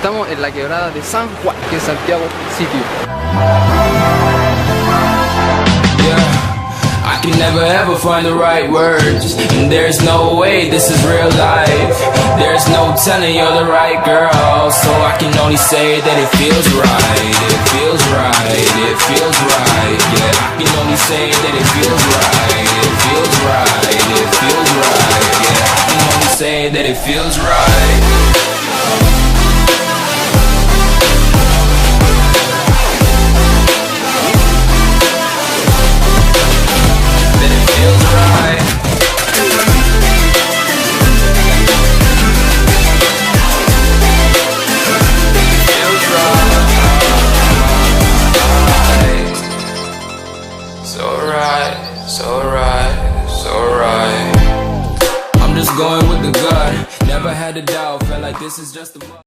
Estamos en la quebrada de San Juan, que es Santiago sitio. I can never ever find the right words, and there's no way this is real life. There's no telling you're the right girl, so I can only say that it feels right. It feels right, it feels right. Yeah, I can only say that it feels right. It feels right, it feels right. Yeah, I can only say that it feels right. I'm just going with the gut. Never had a doubt. Felt like this is just the